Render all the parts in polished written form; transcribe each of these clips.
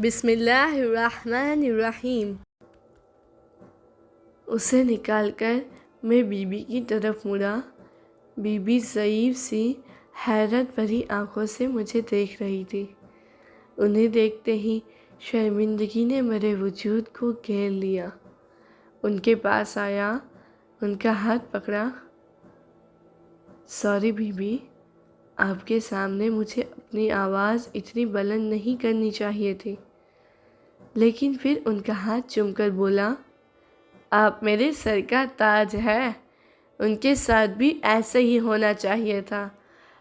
بسم اللہ الرحمن الرحیم۔ اسے نکال کر میں بی بی کی طرف مڑا۔ بی بی ضعیف سی حیرت بھری آنکھوں سے مجھے دیکھ رہی تھی۔ انہیں دیکھتے ہی شرمندگی نے میرے وجود کو گھیر لیا۔ ان کے پاس آیا، ان کا ہاتھ پکڑا۔ سوری بی بی، آپ کے سامنے مجھے اپنی آواز اتنی بلند نہیں کرنی چاہیے تھی۔ لیکن پھر ان کا ہاتھ چوم کر بولا، آپ میرے سر کا تاج ہے، ان کے ساتھ بھی ایسا ہی ہونا چاہیے تھا۔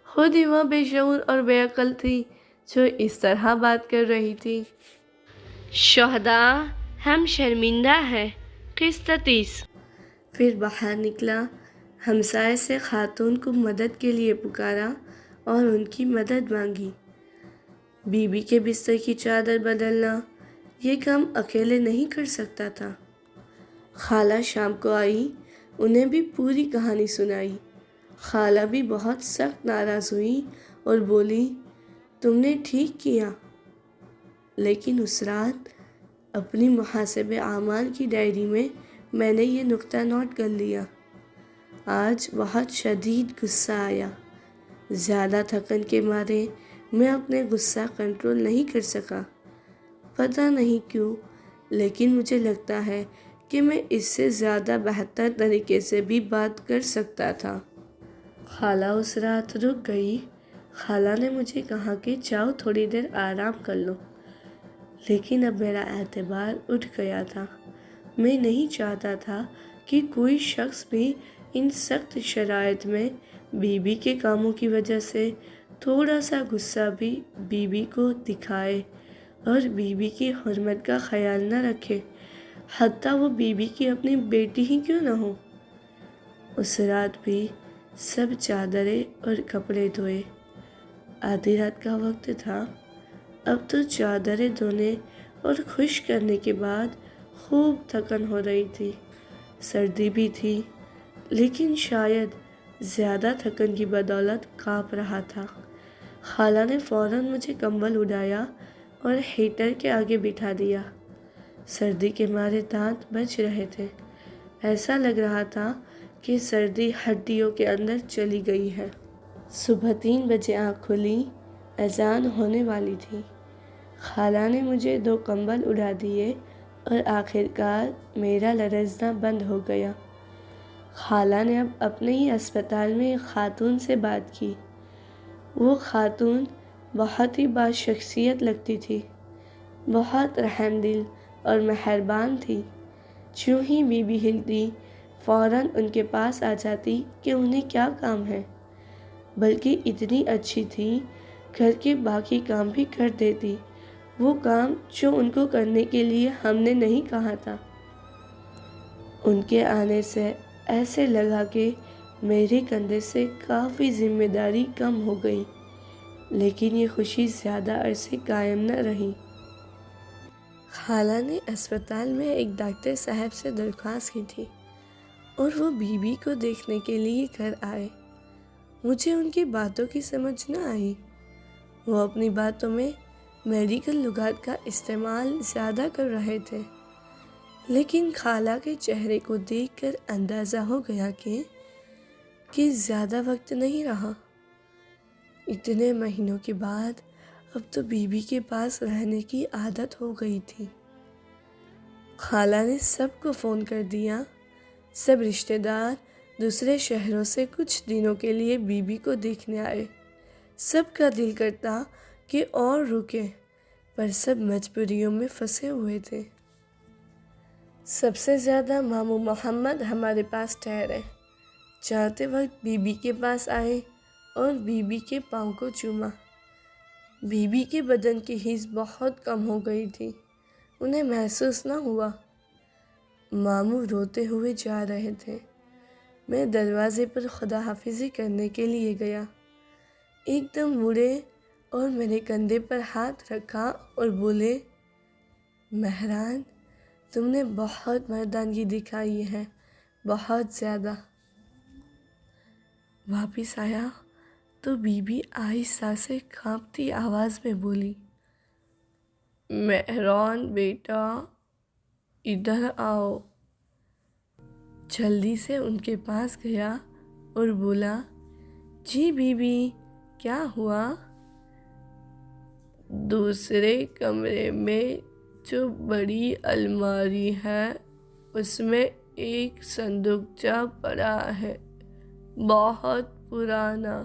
خود ہی وہ بے شعور اور بے عقل تھی جو اس طرح بات کر رہی تھی۔ شہداء، ہم شرمندہ ہیں، قسط 30۔ پھر باہر نکلا، ہمسائے سے خاتون کو مدد کے لیے پکارا اور ان کی مدد مانگی۔ بی بی کے بستر کی چادر بدلنا یہ کام اکیلے نہیں کر سکتا تھا۔ خالہ شام کو آئی، انہیں بھی پوری کہانی سنائی۔ خالہ بھی بہت سخت ناراض ہوئی اور بولی، تم نے ٹھیک کیا۔ لیکن اس رات اپنی محاسب اعمال کی ڈائری میں نے یہ نقطہ نوٹ کر لیا۔ آج بہت شدید غصہ آیا۔ زیادہ تھکن کے مارے میں اپنے غصہ کنٹرول نہیں کر سکا۔ پتہ نہیں کیوں، لیکن مجھے لگتا ہے کہ میں اس سے زیادہ بہتر طریقے سے بھی بات کر سکتا تھا۔ خالہ اس رات رک گئی۔ خالہ نے مجھے کہا کہ جاؤ تھوڑی دیر آرام کر لو۔ لیکن اب میرا اعتبار اٹھ گیا تھا۔ میں نہیں چاہتا تھا کہ کوئی شخص بھی ان سخت شرائط میں بی بی کے کاموں کی وجہ سے تھوڑا سا غصہ بھی بی بی کو دکھائے اور بی بی کی حرمت کا خیال نہ رکھے، حتیٰ وہ بی بی کی اپنی بیٹی ہی کیوں نہ ہو۔ اس رات بھی سب چادریں اور کپڑے دھوئے۔ آدھی رات کا وقت تھا۔ اب تو چادریں دھونے اور خشک کرنے کے بعد خوب تھکن ہو رہی تھی۔ سردی بھی تھی، لیکن شاید زیادہ تھکن کی بدولت کانپ رہا تھا۔ خالہ نے فوراً مجھے کمبل اڑایا اور ہیٹر کے آگے بٹھا دیا۔ سردی کے مارے دانت بج رہے تھے۔ ایسا لگ رہا تھا کہ سردی ہڈیوں کے اندر چلی گئی ہے۔ صبح 3 بجے آنکھ کھلی، اذان ہونے والی تھی۔ خالہ نے مجھے 2 کمبل اڑا دیے اور آخرکار میرا لرزنا بند ہو گیا۔ خالہ نے اب اپنے ہی اسپتال میں ایک خاتون سے بات کی۔ وہ خاتون بہت ہی باشخصیت لگتی تھی، بہت رحم دل اور مہربان تھی۔ جو ہی بی بی ہلتی، فوراً ان کے پاس آ جاتی کہ انہیں کیا کام ہے، بلکہ اتنی اچھی تھی، گھر کے باقی کام بھی کر دیتی، وہ کام جو ان کو کرنے کے لیے ہم نے نہیں کہا تھا۔ ان کے آنے سے ایسے لگا کہ میرے کندھے سے کافی ذمہ داری کم ہو گئی، لیکن یہ خوشی زیادہ عرصے قائم نہ رہی۔ خالہ نے اسپتال میں ایک ڈاکٹر صاحب سے درخواست کی تھی اور وہ بی بی کو دیکھنے کے لیے گھر آئے۔ مجھے ان کی باتوں کی سمجھ نہ آئی۔ وہ اپنی باتوں میں میڈیکل لغات کا استعمال زیادہ کر رہے تھے، لیکن خالہ کے چہرے کو دیکھ کر اندازہ ہو گیا کہ زیادہ وقت نہیں رہا۔ اتنے مہینوں کے بعد اب تو بی بی کے پاس رہنے کی عادت ہو گئی تھی۔ خالہ نے سب کو فون کر دیا۔ سب رشتہ دار دوسرے شہروں سے کچھ دنوں کے لیے بی بی کو دیکھنے آئے۔ سب کا دل کرتا کہ اور رکے، پر سب مجبوریوں میں پھنسے ہوئے تھے۔ سب سے زیادہ ماموں محمد ہمارے پاس ٹھہرے، جاتے وقت بی بی کے پاس آئے اور بی بی کے پاؤں کو چوما۔ بی بی کے بدن کی حس بہت کم ہو گئی تھی، انہیں محسوس نہ ہوا۔ ماموں روتے ہوئے جا رہے تھے۔ میں دروازے پر خدا حافظی کرنے کے لیے گیا۔ ایک دم مڑے اور میرے کندھے پر ہاتھ رکھا اور بولے، مہران، تم نے بہت مردانگی دکھائی ہے، بہت زیادہ۔ واپس آیا تو بی بی آہستہ سے کانپتی آواز میں بولی، مہران بیٹا ادھر آؤ۔ جلدی سے ان کے پاس گیا اور بولا، جی بی بی، کیا ہوا؟ دوسرے کمرے میں جو بڑی الماری ہے اس میں ایک صندوقچہ پڑا ہے، بہت پرانا۔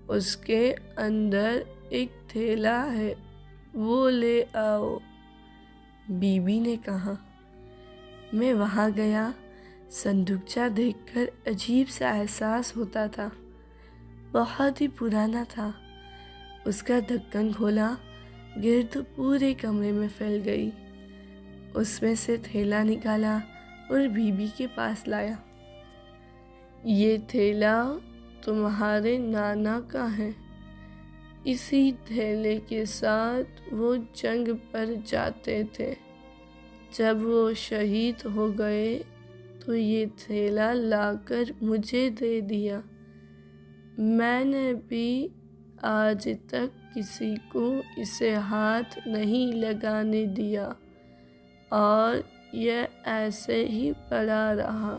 اس کے اندر ایک تھیلا ہے، وہ لے آؤ۔ بی بی نے کہا۔ میں وہاں گیا۔ صندوقچہ دیکھ کر عجیب سا احساس ہوتا تھا، بہت ہی پرانا تھا۔ اس کا ڈھکن کھولا، گرد پورے کمرے میں پھیل گئی۔ اس میں سے تھیلا نکالا اور بی بی کے پاس لایا۔ یہ تھیلا تمہارے نانا کا ہے۔ اسی تھیلے کے ساتھ وہ جنگ پر جاتے تھے۔ جب وہ شہید ہو گئے تو یہ تھیلا لا کر مجھے دے دیا۔ میں نے بھی آج تک کسی کو اسے ہاتھ نہیں لگانے دیا اور یہ ایسے ہی پڑا رہا۔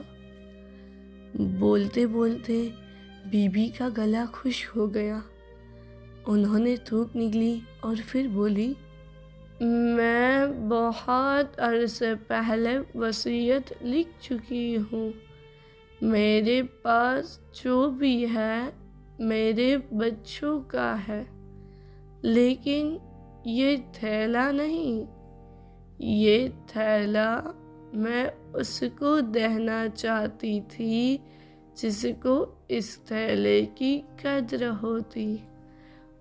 بولتے بولتے بی بی کا گلا خشک ہو گیا۔ انہوں نے تھوک نکلی اور پھر بولی، میں بہت عرصے پہلے وصیت لکھ چکی ہوں۔ میرے پاس جو بھی ہے میرے بچوں کا ہے، لیکن یہ تھیلا نہیں۔ یہ تھیلا میں اس کو دینا چاہتی تھی جس کو اس تھیلے کی قدر ہوتی،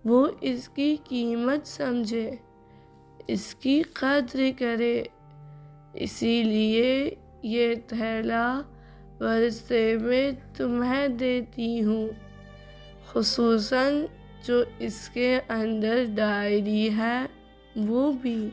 وہ اس کی قیمت سمجھے، اس کی قدر کرے۔ اسی لیے یہ تھیلا ورثے میں تمہیں دیتی ہوں، خصوصاً جو اس کے اندر ڈائری ہے وہ بھی۔